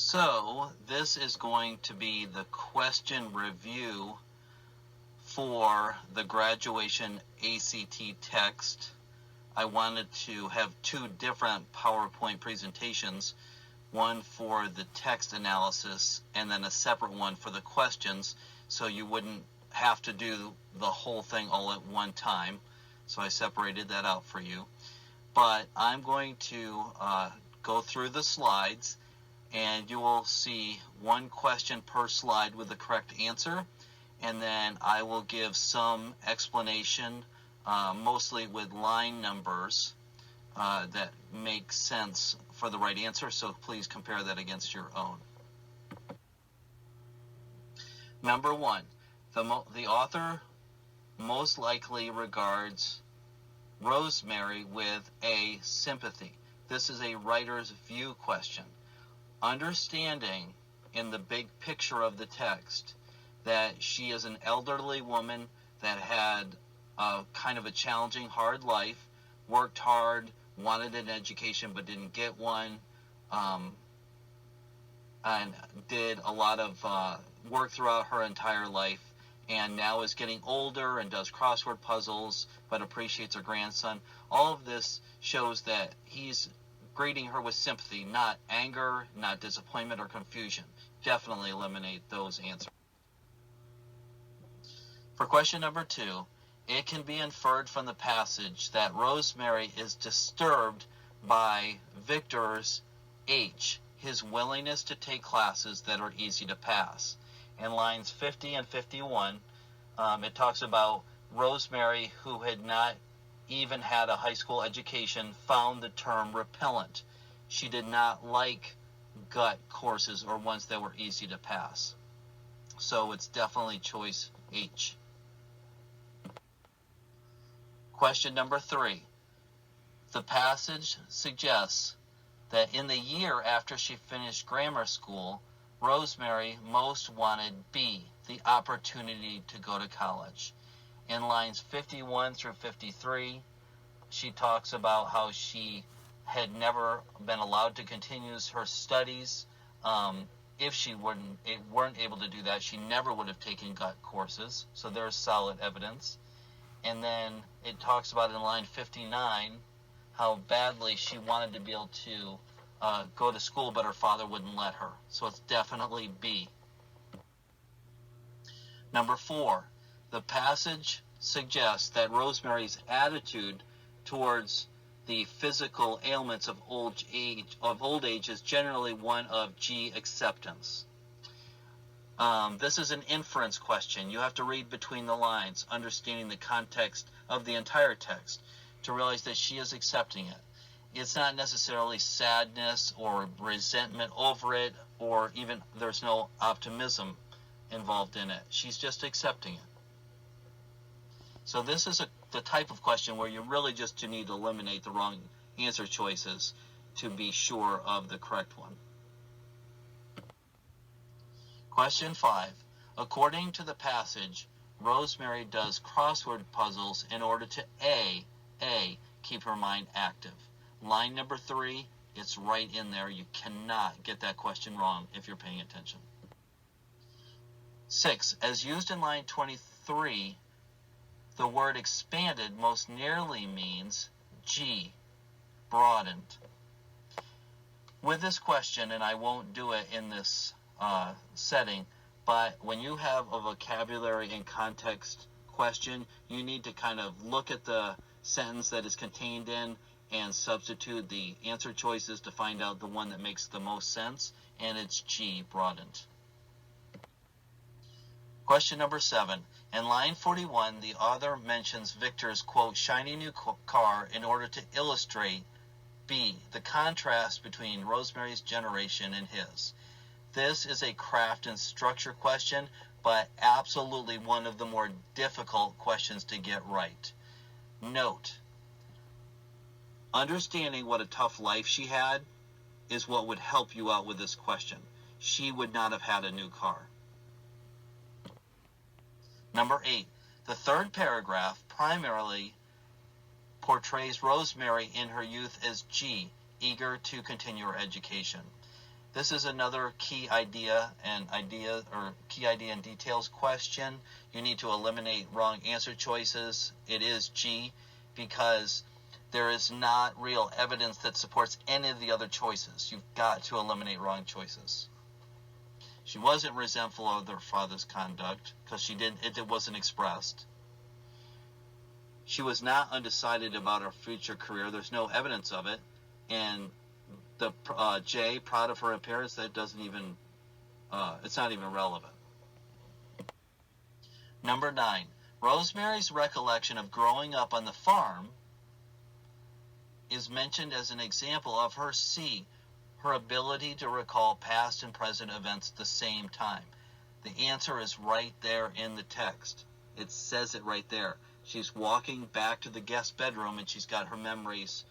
So this is going to be the question review for the graduation ACT text. I wanted to have two different PowerPoint presentations, one for the text analysis and then a separate one for the questions, so you wouldn't have to do the whole thing all at one time. So I separated that out for you. But I'm going to go through the slides, and you will see one question per slide with the correct answer, and then I will give some explanation, mostly with line numbers that make sense for the right answer, so please compare that against your own. Number one, the author most likely regards Rosemary with A, sympathy. This is a writer's view question. Understanding in the big picture of the text that she is an elderly woman that had kind of a challenging, hard life, worked hard, wanted an education but didn't get one, and did a lot of work throughout her entire life, and now is getting older and does crossword puzzles but appreciates her grandson. All of this shows that he's greeting her with sympathy, not anger, not disappointment or confusion. Definitely eliminate those answers. For question number two, it can be inferred from the passage that Rosemary is disturbed by Victor's H, his willingness to take classes that are easy to pass. In lines 50 and 51, it talks about Rosemary, who had not even had a high school education, found the term repellent. She did not like gut courses or ones that were easy to pass. So it's definitely choice H. Question number three. The passage suggests that in the year after she finished grammar school, Rosemary most wanted B, the opportunity to go to college. In lines 51 through 53, she talks about how she had never been allowed to continue her studies. If she weren't able to do that, she never would have taken gut courses. So there's solid evidence. And then it talks about in line 59 how badly she wanted to be able to go to school, but her father wouldn't let her. So it's definitely B. Number four, the passage suggests that Rosemary's attitude towards the physical ailments of old age is generally one of G, acceptance. This is an inference question. You have to read between the lines, understanding the context of the entire text to realize that she is accepting it. It's not necessarily sadness or resentment over it, or even there's no optimism involved in it. She's just accepting it. So this is the type of question where you really just need to eliminate the wrong answer choices to be sure of the correct one. Question 5. According to the passage, Rosemary does crossword puzzles in order to A, keep her mind active. Line number 3, it's right in there. You cannot get that question wrong if you're paying attention. 6. As used in line 23, the word expanded most nearly means G, broadened. With this question, and I won't do it in this setting, but when you have a vocabulary and context question, you need to kind of look at the sentence that is contained in and substitute the answer choices to find out the one that makes the most sense, and it's G, broadened. Question number 7. In line 41, the author mentions Victor's, quote, shiny new car in order to illustrate B, the contrast between Rosemary's generation and his. This is a craft and structure question, but absolutely one of the more difficult questions to get right. Note, understanding what a tough life she had is what would help you out with this question. She would not have had a new car. Number 8, the third paragraph primarily portrays Rosemary in her youth as G, eager to continue her education. This is another key idea and details question. You need to eliminate wrong answer choices. It is G, because there is not real evidence that supports any of the other choices. You've got to eliminate wrong choices. She wasn't resentful of her father's conduct because it wasn't expressed. She was not undecided about her future career. There's no evidence of it. And the J, proud of her appearance, that doesn't even, it's not even relevant. Number 9, Rosemary's recollection of growing up on the farm is mentioned as an example of her C, her ability to recall past and present events at the same time. The answer is right there in the text. It says it right there. She's walking back to the guest bedroom and she's got her memories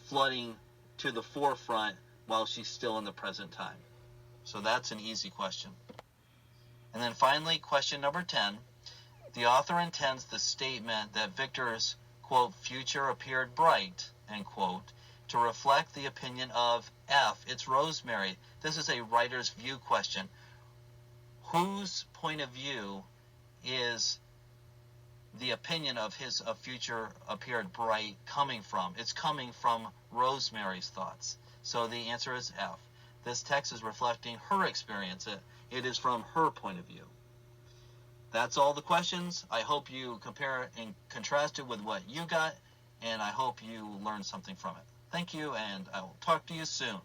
flooding to the forefront while she's still in the present time. So that's an easy question. And then finally, question number 10. The author intends the statement that Victor's, quote, future appeared bright, end quote, to reflect the opinion of F. It's Rosemary. This is a writer's view question. Whose point of view is the opinion of his future appeared bright coming from? It's coming from Rosemary's thoughts. So the answer is F. This text is reflecting her experience. It is from her point of view. That's all the questions. I hope you compare and contrast it with what you got, and I hope you learned something from it. Thank you, and I will talk to you soon.